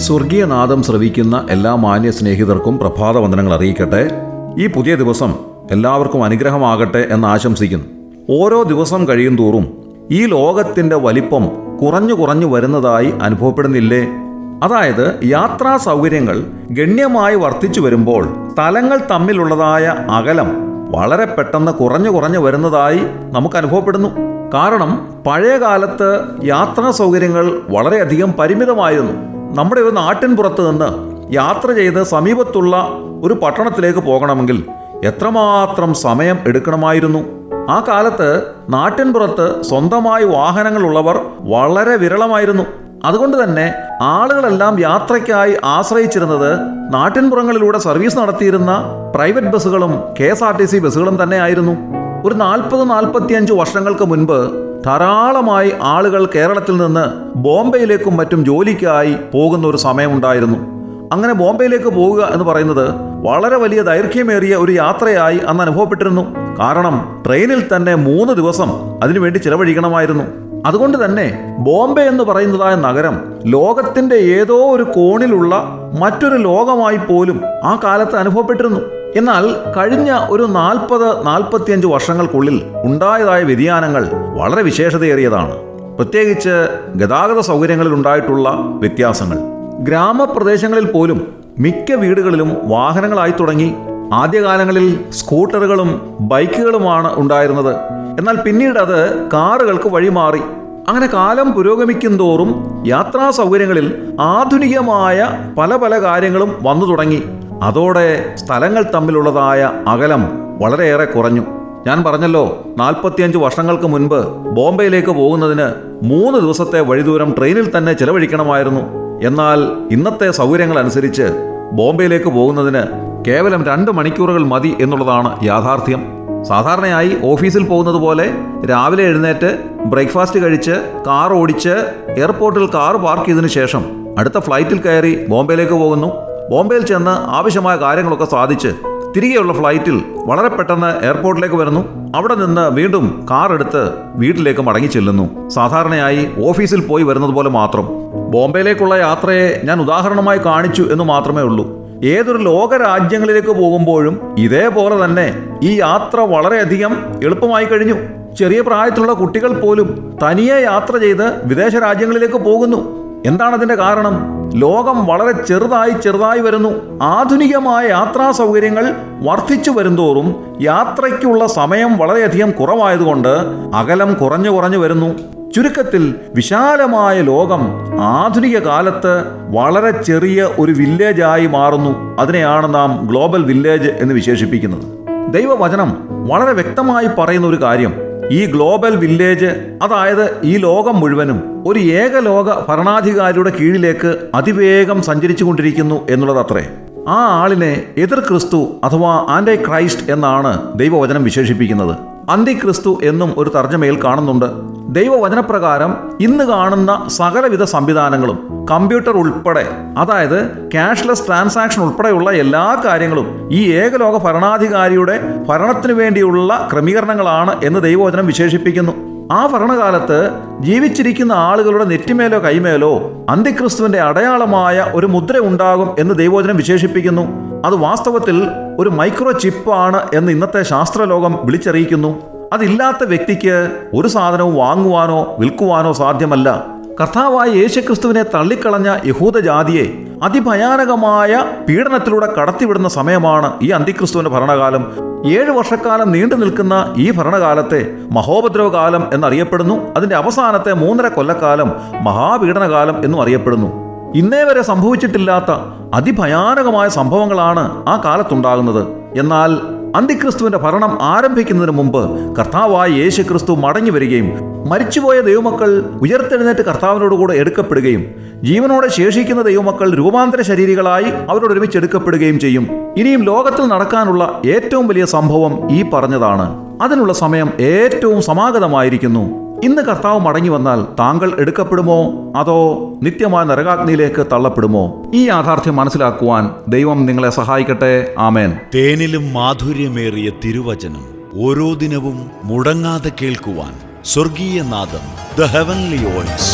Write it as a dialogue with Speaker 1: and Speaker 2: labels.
Speaker 1: സ്വർഗീയനാദം ശ്രവിക്കുന്ന എല്ലാ മാന്യ സ്നേഹിതർക്കും പ്രഭാതവന്ദനങ്ങൾ അറിയിക്കട്ടെ. ഈ പുതിയ ദിവസം എല്ലാവർക്കും അനുഗ്രഹമാകട്ടെ എന്ന് ആശംസിക്കുന്നു. ഓരോ ദിവസം കഴിയും തോറും ഈ ലോകത്തിൻ്റെ വലിപ്പം കുറഞ്ഞു വരുന്നതായി അനുഭവപ്പെടുന്നില്ലേ? അതായത് യാത്രാ സൗകര്യങ്ങൾ ഗണ്യമായി വർദ്ധിച്ചു വരുമ്പോൾ സ്ഥലങ്ങൾ തമ്മിലുള്ളതായ അകലം വളരെ പെട്ടെന്ന് കുറഞ്ഞു വരുന്നതായി നമുക്ക് അനുഭവപ്പെടുന്നു. കാരണം പഴയ കാലത്ത് യാത്രാ സൗകര്യങ്ങൾ വളരെയധികം പരിമിതമായിരുന്നു. നമ്മുടെ ഒരു നാട്ടിൻ പുറത്ത് നിന്ന് യാത്ര ചെയ്ത് സമീപത്തുള്ള ഒരു പട്ടണത്തിലേക്ക് പോകണമെങ്കിൽ എത്രമാത്രം സമയം എടുക്കണമായിരുന്നു. ആ കാലത്ത് നാട്ടിൻ പുറത്ത് സ്വന്തമായി വാഹനങ്ങളുള്ളവർ വളരെ വിരളമായിരുന്നു. അതുകൊണ്ട് തന്നെ ആളുകളെല്ലാം യാത്രയ്ക്കായി ആശ്രയിച്ചിരുന്നത് നാട്ടിൻപുറങ്ങളിലൂടെ സർവീസ് നടത്തിയിരുന്ന പ്രൈവറ്റ് ബസ്സുകളും KSRTC ബസ്സുകളും തന്നെയായിരുന്നു. ഒരു 40-45 വർഷങ്ങൾക്ക് മുൻപ് ധാരാളമായി ആളുകൾ കേരളത്തിൽ നിന്ന് ബോംബെയിലേക്കും മറ്റും ജോലിക്കായി പോകുന്ന ഒരു സമയമുണ്ടായിരുന്നു. അങ്ങനെ ബോംബെയിലേക്ക് പോവുക എന്ന് പറയുന്നത് വളരെ വലിയ ദൈർഘ്യമേറിയ ഒരു യാത്രയായി അന്ന് അനുഭവപ്പെട്ടിരുന്നു. കാരണം ട്രെയിനിൽ തന്നെ 3 ദിവസം അതിനുവേണ്ടി ചിലവഴിക്കണമായിരുന്നു. അതുകൊണ്ട് തന്നെ ബോംബെ എന്ന് പറയുന്നതായ നഗരം ലോകത്തിൻ്റെ ഏതോ ഒരു കോണിലുള്ള മറ്റൊരു ലോകമായി പോലും ആ കാലത്ത് അനുഭവപ്പെട്ടിരുന്നു. എന്നാൽ കഴിഞ്ഞ ഒരു 40-45 വർഷങ്ങൾക്കുള്ളിൽ ഉണ്ടായതായ വ്യതിയാനങ്ങൾ വളരെ വിശേഷതയേറിയതാണ്. പ്രത്യേകിച്ച് ഗതാഗത സൗകര്യങ്ങളിൽ ഉണ്ടായിട്ടുള്ള വ്യത്യാസങ്ങൾ. ഗ്രാമപ്രദേശങ്ങളിൽ പോലും മിക്ക വീടുകളിലും വാഹനങ്ങളായി തുടങ്ങി. ആദ്യകാലങ്ങളിൽ സ്കൂട്ടറുകളും ബൈക്കുകളുമാണ് ഉണ്ടായിരുന്നത്. എന്നാൽ പിന്നീട് അത് കാറുകൾക്ക് വഴിമാറി. അങ്ങനെ കാലം പുരോഗമിക്കും തോറും യാത്രാ സൗകര്യങ്ങളിൽ ആധുനികമായ പല കാര്യങ്ങളും വന്നു തുടങ്ങി. അതോടെ സ്ഥലങ്ങൾ തമ്മിലുള്ളതായ അകലം വളരെയേറെ കുറഞ്ഞു. ഞാൻ പറഞ്ഞല്ലോ, 45 വർഷങ്ങൾക്ക് മുൻപ് ബോംബെയിലേക്ക് പോകുന്നതിന് 3 ദിവസത്തെ വഴിദൂരം ട്രെയിനിൽ തന്നെ ചിലവഴിക്കണമായിരുന്നു. എന്നാൽ ഇന്നത്തെ സൗകര്യങ്ങൾ അനുസരിച്ച് ബോംബെയിലേക്ക് പോകുന്നതിന് കേവലം 2 മണിക്കൂറുകൾ മതി എന്നുള്ളതാണ് യാഥാർത്ഥ്യം. സാധാരണയായി ഓഫീസിൽ പോകുന്നത് പോലെ രാവിലെ എഴുന്നേറ്റ് ബ്രേക്ക്ഫാസ്റ്റ് കഴിച്ച് കാർ ഓടിച്ച് എയർപോർട്ടിൽ കാർ പാർക്ക് ചെയ്തതിനു ശേഷം അടുത്ത ഫ്ലൈറ്റിൽ കയറി ബോംബെയിലേക്ക് പോകുന്നു. ബോംബെയിൽ ചെന്ന് ആവശ്യമായ കാര്യങ്ങളൊക്കെ സാധിച്ച് തിരികെയുള്ള ഫ്ലൈറ്റിൽ വളരെ പെട്ടെന്ന് എയർപോർട്ടിലേക്ക് വരുന്നു. അവിടെ നിന്ന് വീണ്ടും കാർ എടുത്ത് വീട്ടിലേക്ക് മടങ്ങി ചെല്ലുന്നു. സാധാരണയായി ഓഫീസിൽ പോയി വരുന്നത് പോലെ മാത്രം. ബോംബെയിലേക്കുള്ള യാത്രയെ ഞാൻ ഉദാഹരണമായി കാണിച്ചു എന്ന് മാത്രമേ ഉള്ളൂ. ഏതൊരു ലോക രാജ്യങ്ങളിലേക്ക് പോകുമ്പോഴും ഇതേപോലെ തന്നെ ഈ യാത്ര വളരെയധികം എളുപ്പമായി കഴിഞ്ഞു. ചെറിയ പ്രായത്തിലുള്ള കുട്ടികൾ പോലും തനിയെ യാത്ര ചെയ്ത് വിദേശ രാജ്യങ്ങളിലേക്ക് പോകുന്നു. എന്താണ് അതിന്റെ കാരണം? ലോകം വളരെ ചെറുതായി വരുന്നു. ആധുനികമായ യാത്രാ സൗകര്യങ്ങൾ വർദ്ധിച്ചു വരുന്തോറും യാത്രയ്ക്കുള്ള സമയം വളരെയധികം കുറവായതുകൊണ്ട് അകലം കുറഞ്ഞു വരുന്നു. ചുരുക്കത്തിൽ വിശാലമായ ലോകം ആധുനിക കാലത്ത് വളരെ ചെറിയ ഒരു വില്ലേജായി മാറുന്നു. അതിനെയാണ് നാം ഗ്ലോബൽ വില്ലേജ് എന്ന് വിശേഷിപ്പിക്കുന്നത്. ദൈവവചനം വളരെ വ്യക്തമായി പറയുന്ന ഒരു കാര്യം, ഈ ഗ്ലോബൽ വില്ലേജ്, അതായത് ഈ ലോകം മുഴുവനും ഒരു ഏകലോക ഭരണാധികാരിയുടെ കീഴിലേക്ക് അതിവേഗം സഞ്ചരിച്ചു കൊണ്ടിരിക്കുന്നു എന്നുള്ളതത്രേ. ആ ആളിനെ എതിർ ക്രിസ്തു അഥവാ ആന്റി ക്രൈസ്റ്റ് എന്നാണ് ദൈവവചനം വിശേഷിപ്പിക്കുന്നത്. അന്തിക്രിസ്തു എന്നും ഒരു തർജ്ജമയിൽ കാണുന്നുണ്ട്. ദൈവവചനപ്രകാരം ഇന്ന് കാണുന്ന സകലവിധ സംവിധാനങ്ങളും കമ്പ്യൂട്ടർ ഉൾപ്പെടെ, അതായത് ക്യാഷ്ലെസ് ട്രാൻസാക്ഷൻ ഉൾപ്പെടെയുള്ള എല്ലാ കാര്യങ്ങളും ഈ ഏകലോക ഭരണാധികാരിയുടെ ഭരണത്തിനു വേണ്ടിയുള്ള ക്രമീകരണങ്ങളാണ് എന്ന് ദൈവവചനം വിശേഷിപ്പിക്കുന്നു. ആ ഭരണകാലത്ത് ജീവിച്ചിരിക്കുന്ന ആളുകളുടെ നെറ്റിമേലോ കൈമേലോ അന്തിക്രിസ്തുവിന്റെ അടയാളമായ ഒരു മുദ്ര ഉണ്ടാകും എന്ന് ദൈവവചനം വിശേഷിപ്പിക്കുന്നു. അത് വാസ്തവത്തിൽ ഒരു മൈക്രോ ചിപ്പാണ് എന്ന് ഇന്നത്തെ ശാസ്ത്രലോകം വിളിച്ചറിയിക്കുന്നു. അതില്ലാത്ത വ്യക്തിക്ക് ഒരു സാധനവും വാങ്ങുവാനോ വിൽക്കുവാനോ സാധ്യമല്ല. കർത്താവായ യേശുക്രിസ്തുവിനെ തള്ളിക്കളഞ്ഞ യഹൂദജാതിയെ അതിഭയാനകമായ പീഡനത്തിലൂടെ കടത്തിവിടുന്ന സമയമാണ് ഈ അന്തിക്രിസ്തുവിന്റെ ഭരണകാലം. 7 വർഷക്കാലം നീണ്ടു നിൽക്കുന്ന ഈ ഭരണകാലത്തെ മഹോപദ്രവകാലം എന്നറിയപ്പെടുന്നു. അതിന്റെ അവസാനത്തെ 3.5 കൊല്ലക്കാലം മഹാപീഡനകാലം എന്നും അറിയപ്പെടുന്നു. ഇന്നേ വരെ സംഭവിച്ചിട്ടില്ലാത്ത അതിഭയാനകമായ സംഭവങ്ങളാണ് ആ കാലത്തുണ്ടാകുന്നത്. എന്നാൽ അന്തിക്രിസ്തുവിന്റെ ഭരണം ആരംഭിക്കുന്നതിന് മുമ്പ് കർത്താവായ യേശുക്രിസ്തു മടങ്ങി വരികയും മരിച്ചുപോയ ദൈവമക്കൾ ഉയർത്തെഴുന്നേറ്റ് കർത്താവിനോടുകൂടെ എടുക്കപ്പെടുകയും ജീവനോടെ ശേഷിക്കുന്ന ദൈവമക്കൾ രൂപാന്തര ശരീരികളായി അവരോടൊരുമിച്ച് എടുക്കപ്പെടുകയും ചെയ്യും. ഇനിയും ലോകത്തിൽ നടക്കാനുള്ള ഏറ്റവും വലിയ സംഭവം ഈ പറഞ്ഞതാണ്. അതിനുള്ള സമയം ഏറ്റവും സമാഗതമായിരിക്കുന്നു. ഇന്ന് കർത്താവ് മടങ്ങി വന്നാൽ താങ്കൾ എടുക്കപ്പെടുമോ അതോ നിത്യമായ നരകാഗ്നിയിലേക്ക് തള്ളപ്പെടുമോ? ഈ യാഥാർത്ഥ്യം മനസ്സിലാക്കുവാൻ ദൈവം നിങ്ങളെ സഹായിക്കട്ടെ. ആമേൻ.
Speaker 2: തേനിലും മാധുര്യമേറിയ തിരുവചനം ഓരോ ദിനവും മുടങ്ങാതെ കേൾക്കുവാൻ സ്വർഗീയനാദം, ദ ഹെവൻലി വോയിസ്.